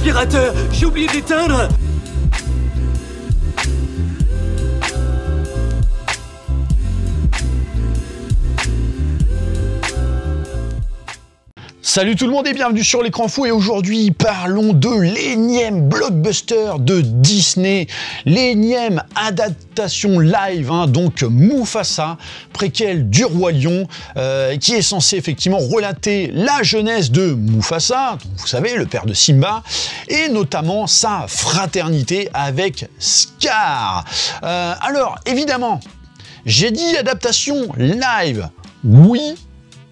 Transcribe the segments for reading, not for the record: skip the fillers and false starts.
l'aspirateur. J'ai oublié d'éteindre. Salut tout le monde et bienvenue sur l'écran fou, et aujourd'hui parlons de l'énième blockbuster de Disney, l'énième adaptation live, donc Mufasa, préquel du Roi Lion, qui est censé effectivement relater la jeunesse de Mufasa, donc vous savez, le père de Simba, et notamment sa fraternité avec Scar. Alors évidemment, j'ai dit adaptation live, oui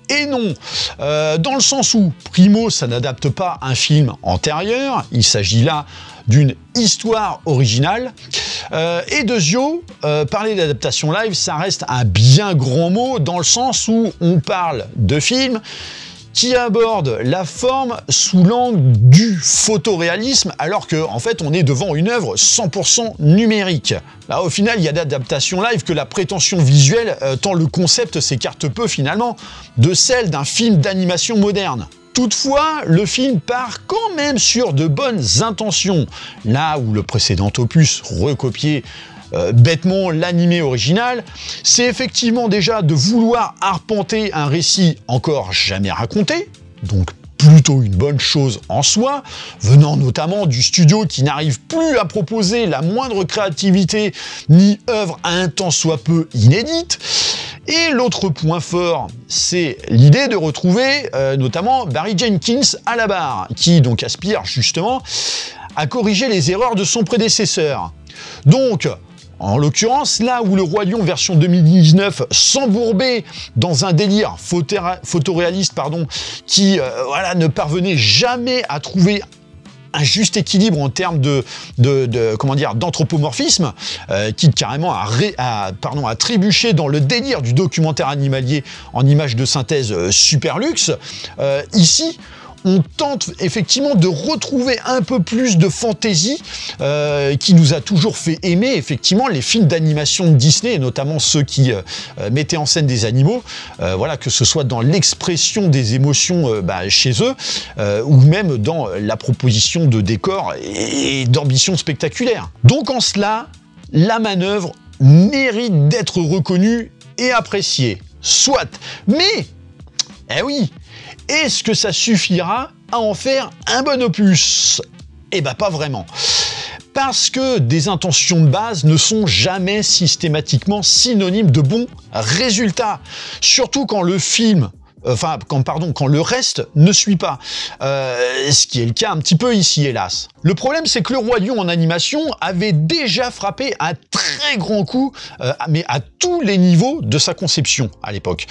et non, dans le sens où, primo, ça n'adapte pas un film antérieur, il s'agit là d'une histoire originale, et deuxio, parler d'adaptation live, ça reste un bien grand mot, dans le sens où on parle de films qui aborde la forme sous l'angle du photoréalisme, alors qu'en fait on est devant une œuvre 100% numérique. Là, au final, il y a d'adaptation live que la prétention visuelle, tant le concept s'écarte peu finalement de celle d'un film d'animation moderne. Toutefois, le film part quand même sur de bonnes intentions, là où le précédent opus recopiait bêtement l'animé original, c'est effectivement déjà de vouloir arpenter un récit encore jamais raconté, donc plutôt une bonne chose en soi, venant notamment du studio qui n'arrive plus à proposer la moindre créativité ni œuvre un tant soit peu inédite. Et l'autre point fort, c'est l'idée de retrouver notamment Barry Jenkins à la barre, qui donc aspire justement à corriger les erreurs de son prédécesseur. Donc, en l'occurrence, là où le Roi Lion version 2019 s'embourbait dans un délire photoréaliste, qui ne parvenait jamais à trouver un juste équilibre en termes d'anthropomorphisme, quitte carrément à trébucher dans le délire du documentaire animalier en images de synthèse super luxe, ici, on tente effectivement de retrouver un peu plus de fantaisie qui nous a toujours fait aimer effectivement les films d'animation de Disney, et notamment ceux qui mettaient en scène des animaux, que ce soit dans l'expression des émotions chez eux, ou même dans la proposition de décors et d'ambitions spectaculaires. Donc en cela, la manœuvre mérite d'être reconnue et appréciée. Soit, mais, oui, est-ce que ça suffira à en faire un bon opus? Eh ben pas vraiment. Parce que des intentions de base ne sont jamais systématiquement synonymes de bons résultats. Surtout quand le film, quand le reste ne suit pas. Ce qui est le cas un petit peu ici, hélas. Le problème, c'est que le Roi Lion en animation avait déjà frappé un très grand coup, mais à tous les niveaux de sa conception à l'époque.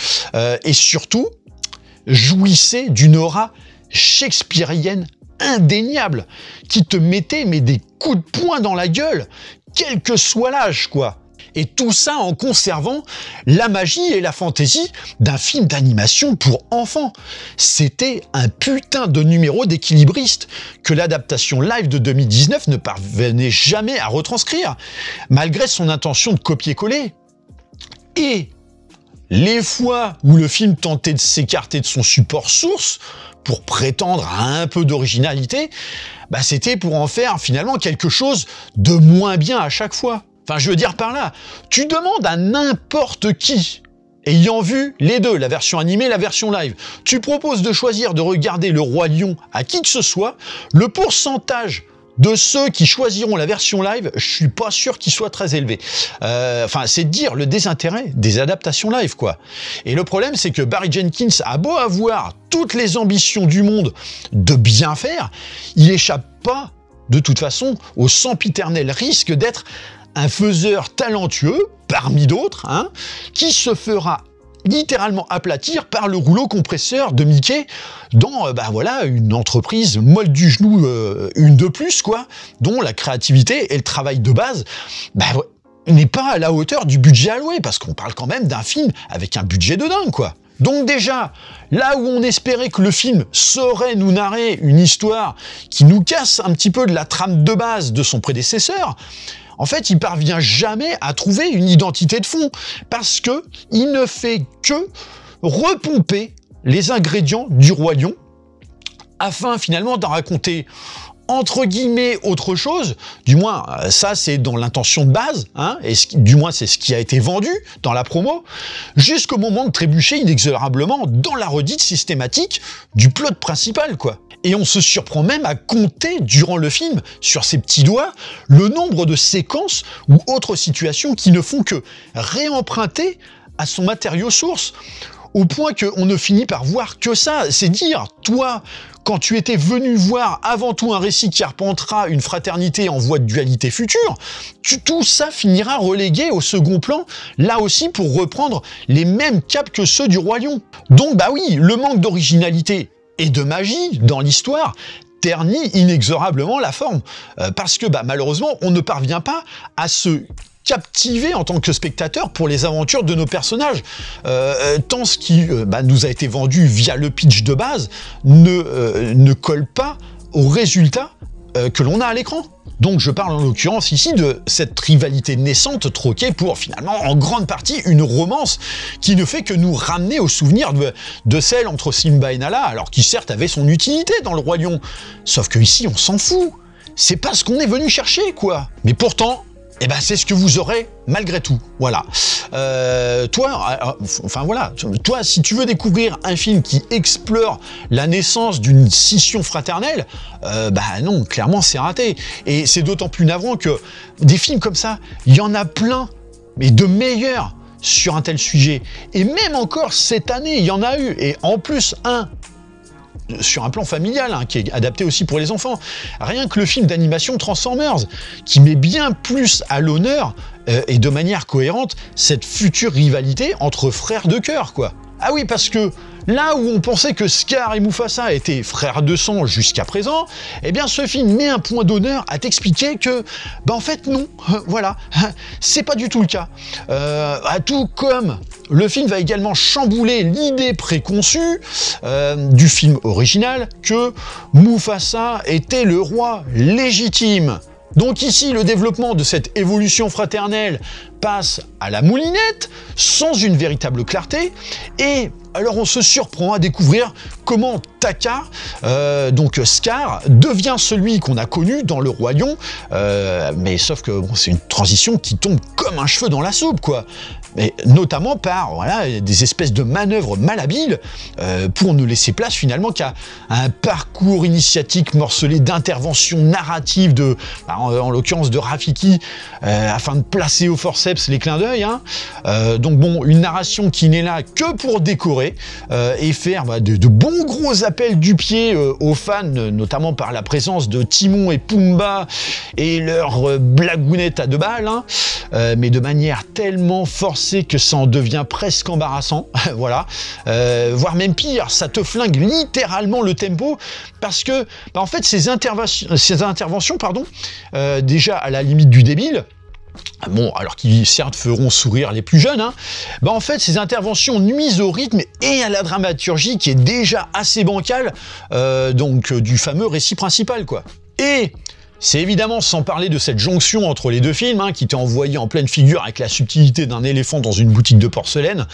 Et surtout, jouissait d'une aura shakespearienne indéniable, qui te mettait des coups de poing dans la gueule, quel que soit l'âge, quoi. Et tout ça en conservant la magie et la fantaisie d'un film d'animation pour enfants. C'était un putain de numéro d'équilibriste que l'adaptation live de 2019 ne parvenait jamais à retranscrire, malgré son intention de copier-coller. Et les fois où le film tentait de s'écarter de son support source pour prétendre à un peu d'originalité, c'était pour en faire finalement quelque chose de moins bien à chaque fois. Enfin, je veux dire par là, tu demandes à n'importe qui, ayant vu les deux, la version animée et la version live, tu proposes de choisir de regarder le Roi Lion à qui que ce soit, le pourcentage de ceux qui choisiront la version live, je suis pas sûr qu'il soit très élevé. C'est dire le désintérêt des adaptations live, quoi. Et le problème, c'est que Barry Jenkins a beau avoir toutes les ambitions du monde de bien faire, il échappe pas, de toute façon, au sempiternel risque d'être un faiseur talentueux, parmi d'autres, qui se fera littéralement aplatir par le rouleau compresseur de Mickey dans une entreprise molle du genou, une de plus, quoi, dont la créativité et le travail de base n'est pas à la hauteur du budget alloué, parce qu'on parle quand même d'un film avec un budget de dingue, quoi. Donc déjà, là où on espérait que le film saurait nous narrer une histoire qui nous casse un petit peu de la trame de base de son prédécesseur, en fait, il parvient jamais à trouver une identité de fond, parce que il ne fait que repomper les ingrédients du Roi Lion, afin finalement d'en raconter entre guillemets autre chose, du moins ça c'est dans l'intention de base, hein, et du moins c'est ce qui a été vendu dans la promo, jusqu'au moment de trébucher inexorablement dans la redite systématique du plot principal, quoi. Et on se surprend même à compter durant le film, sur ses petits doigts, le nombre de séquences ou autres situations qui ne font que réemprunter à son matériau source, au point qu'on ne finit par voir que ça. C'est dire, toi, quand tu étais venu voir avant tout un récit qui arpentera une fraternité en voie de dualité future, tout ça finira relégué au second plan, là aussi pour reprendre les mêmes caps que ceux du Roi Lion. Donc bah oui, le manque d'originalité et de magie dans l'histoire ternit inexorablement la forme, parce que bah, malheureusement on ne parvient pas à se captiver en tant que spectateur pour les aventures de nos personnages. Tant ce qui nous a été vendu via le pitch de base ne colle pas au résultat que l'on a à l'écran. Donc je parle en l'occurrence ici de cette rivalité naissante troquée pour finalement en grande partie une romance qui ne fait que nous ramener au souvenir de celle entre Simba et Nala, alors qui certes avait son utilité dans le Roi Lion. Sauf que ici on s'en fout. C'est pas ce qu'on est venu chercher, quoi. Mais pourtant, eh ben c'est ce que vous aurez malgré tout, voilà. Toi, si tu veux découvrir un film qui explore la naissance d'une scission fraternelle, non, clairement c'est raté. Et c'est d'autant plus navrant que des films comme ça, il y en a plein, mais de meilleurs sur un tel sujet. Et même encore cette année, il y en a eu. Et en plus, sur un plan familial, qui est adapté aussi pour les enfants. Rien que le film d'animation Transformers, qui met bien plus à l'honneur, et de manière cohérente, cette future rivalité entre frères de cœur, quoi. Ah oui, parce que là où on pensait que Scar et Mufasa étaient frères de sang jusqu'à présent, eh bien ce film met un point d'honneur à t'expliquer que, en fait non, voilà, c'est pas du tout le cas. Tout comme le film va également chambouler l'idée préconçue du film original que Mufasa était le roi légitime. Donc ici, le développement de cette évolution fraternelle passe à la moulinette, sans une véritable clarté, et alors on se surprend à découvrir comment Taka, donc Scar, devient celui qu'on a connu dans le Roi Lion, mais sauf que c'est une transition qui tombe comme un cheveu dans la soupe, quoi. Mais notamment par des espèces de manœuvres malhabiles pour ne laisser place finalement qu'à un parcours initiatique morcelé d'interventions narratives en l'occurrence de Rafiki, afin de placer au forceps les clins d'œil. Donc bon, une narration qui n'est là que pour décorer et faire de bons gros appels du pied aux fans, notamment par la présence de Timon et Pumba et leur blagounette à 2 balles, mais de manière tellement forcée que ça en devient presque embarrassant, voilà, voire même pire, ça te flingue littéralement le tempo, parce que, en fait, ces interventions, déjà à la limite du débile, bon, alors qui certes feront sourire les plus jeunes, en fait, ces interventions nuisent au rythme et à la dramaturgie qui est déjà assez bancale, du fameux récit principal, quoi. Et c'est évidemment sans parler de cette jonction entre les deux films, qui t'est envoyé en pleine figure avec la subtilité d'un éléphant dans une boutique de porcelaine.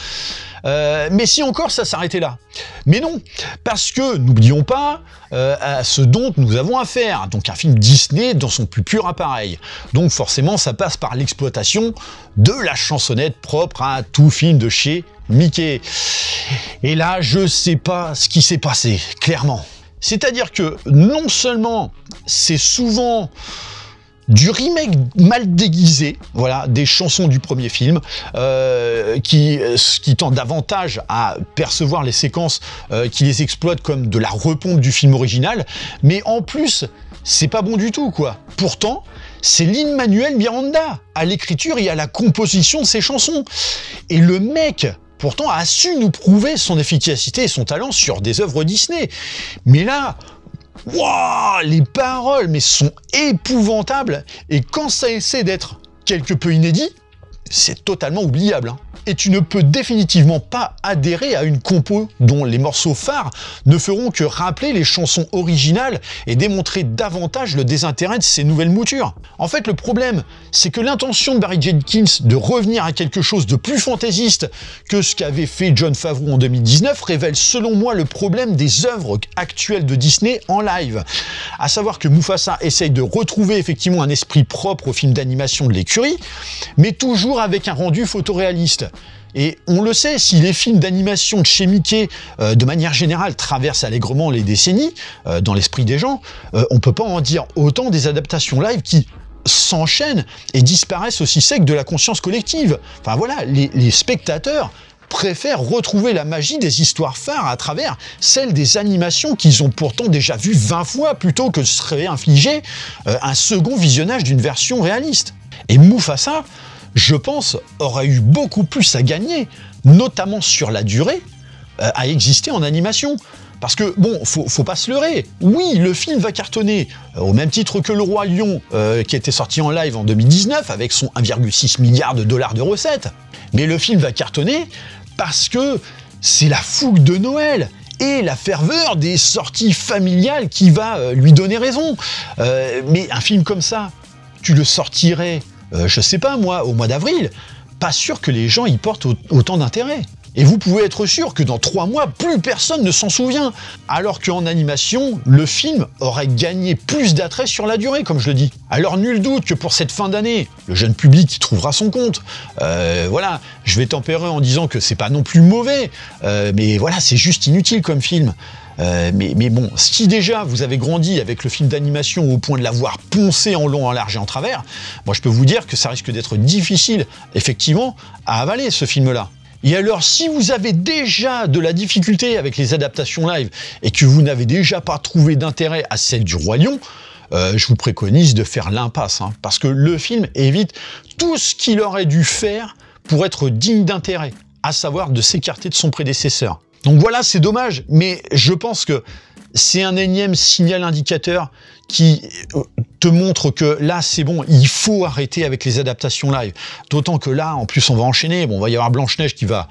Mais si encore ça s'arrêtait là. Mais non, parce que, n'oublions pas, à ce dont nous avons affaire. Donc un film Disney dans son plus pur appareil. Donc forcément, ça passe par l'exploitation de la chansonnette propre à tout film de chez Mickey. Et là, je sais pas ce qui s'est passé, clairement. C'est-à-dire que non seulement c'est souvent du remake mal déguisé, voilà, des chansons du premier film, qui tend davantage à percevoir les séquences qui les exploitent comme de la repompe du film original, mais en plus, c'est pas bon du tout, quoi. Pourtant, c'est Lin-Manuel Miranda à l'écriture et à la composition de ces chansons. Et le mec, pourtant, a su nous prouver son efficacité et son talent sur des œuvres Disney. Mais là, wow, les paroles sont épouvantables. Et quand ça essaie d'être quelque peu inédit, c'est totalement oubliable, hein. Et tu ne peux définitivement pas adhérer à une compo dont les morceaux phares ne feront que rappeler les chansons originales et démontrer davantage le désintérêt de ces nouvelles moutures. En fait, le problème, c'est que l'intention de Barry Jenkins de revenir à quelque chose de plus fantaisiste que ce qu'avait fait Jon Favreau en 2019 révèle selon moi le problème des œuvres actuelles de Disney en live. À savoir que Mufasa essaye de retrouver effectivement un esprit propre au film d'animation de l'écurie, mais toujours avec un rendu photoréaliste. Et on le sait, si les films d'animation de chez Mickey, de manière générale, traversent allègrement les décennies, dans l'esprit des gens, on peut pas en dire autant des adaptations live qui s'enchaînent et disparaissent aussi sec de la conscience collective. Enfin voilà, les spectateurs préfèrent retrouver la magie des histoires phares à travers celles des animations qu'ils ont pourtant déjà vues 20 fois plutôt que de se réinfliger un second visionnage d'une version réaliste. Et Mufasa, je pense, aurait eu beaucoup plus à gagner, notamment sur la durée, à exister en animation. Parce que, bon, faut pas se leurrer. Oui, le film va cartonner, au même titre que Le Roi Lion, qui était sorti en live en 2019, avec son 1,6 milliard de dollars de recettes. Mais le film va cartonner parce que c'est la fougue de Noël et la ferveur des sorties familiales qui va lui donner raison. Mais un film comme ça, tu le sortirais, je sais pas moi, au mois d'avril, pas sûr que les gens y portent autant d'intérêt. Et vous pouvez être sûr que dans 3 mois, plus personne ne s'en souvient. Alors qu'en animation, le film aurait gagné plus d'attrait sur la durée, comme je le dis. Alors nul doute que pour cette fin d'année, le jeune public y trouvera son compte. Voilà, je vais tempérer en disant que c'est pas non plus mauvais, mais voilà, c'est juste inutile comme film. Mais bon, si déjà vous avez grandi avec le film d'animation au point de l'avoir poncé en long, en large et en travers, moi je peux vous dire que ça risque d'être difficile, effectivement, à avaler ce film-là. Et alors, si vous avez déjà de la difficulté avec les adaptations live et que vous n'avez déjà pas trouvé d'intérêt à celle du Roi Lion, je vous préconise de faire l'impasse, hein, parce que le film évite tout ce qu'il aurait dû faire pour être digne d'intérêt, à savoir de s'écarter de son prédécesseur. Donc voilà, c'est dommage, mais je pense que c'est un énième signal indicateur qui te montre que là, c'est bon, il faut arrêter avec les adaptations live. D'autant que là, en plus, on va enchaîner. Bon, il va y avoir Blanche-Neige qui va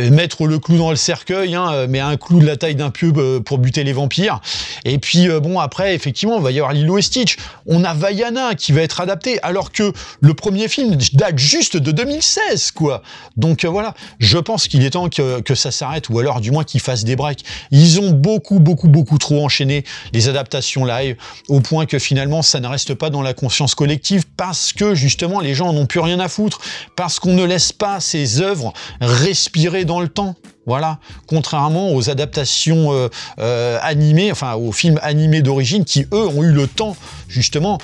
mettre le clou dans le cercueil, hein, mais un clou de la taille d'un pieu pour buter les vampires. Et puis, bon, après, effectivement, il va y avoir Lilo et Stitch. On a Vaiana qui va être adapté, alors que le premier film date juste de 2016, quoi. Donc voilà, je pense qu'il est temps que ça s'arrête, ou alors du moins qu'ils fassent des breaks. Ils ont beaucoup trop enchaîné les adaptations live, au point que finalement, ça ne reste pas dans la conscience collective, parce que justement, les gens n'en ont plus rien à foutre, parce qu'on ne laisse pas ces œuvres respirer dans le temps. Voilà, contrairement aux adaptations animées, enfin aux films animés d'origine qui, eux, ont eu le temps, justement,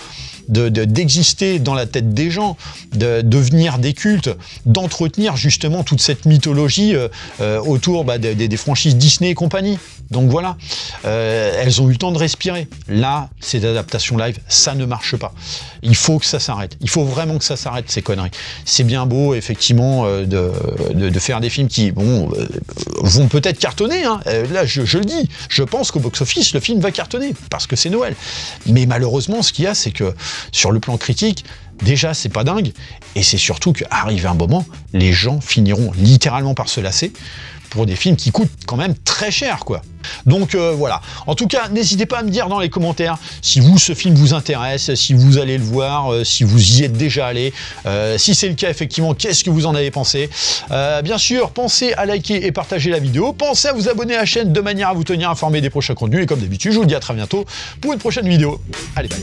d'exister dans la tête des gens, de devenir des cultes, d'entretenir justement toute cette mythologie autour des franchises Disney et compagnie. Donc voilà, elles ont eu le temps de respirer. Là, ces adaptations live, ça ne marche pas. Il faut que ça s'arrête. Il faut vraiment que ça s'arrête, ces conneries. C'est bien beau, effectivement, de faire des films qui, bon, vont peut-être cartonner, hein. Là, je le dis, je pense qu'au box-office, le film va cartonner, parce que c'est Noël. Mais malheureusement, ce qu'il y a, c'est que, sur le plan critique, déjà, c'est pas dingue, et c'est surtout qu'arrivé un moment, les gens finiront littéralement par se lasser pour des films qui coûtent quand même très cher, quoi. Donc voilà. En tout cas, n'hésitez pas à me dire dans les commentaires si vous, ce film vous intéresse, si vous allez le voir, si vous y êtes déjà allé. Si c'est le cas, effectivement, qu'est-ce que vous en avez pensé? Bien sûr, pensez à liker et partager la vidéo. Pensez à vous abonner à la chaîne de manière à vous tenir informé des prochains contenus. Et comme d'habitude, je vous dis à très bientôt pour une prochaine vidéo. Allez, bye.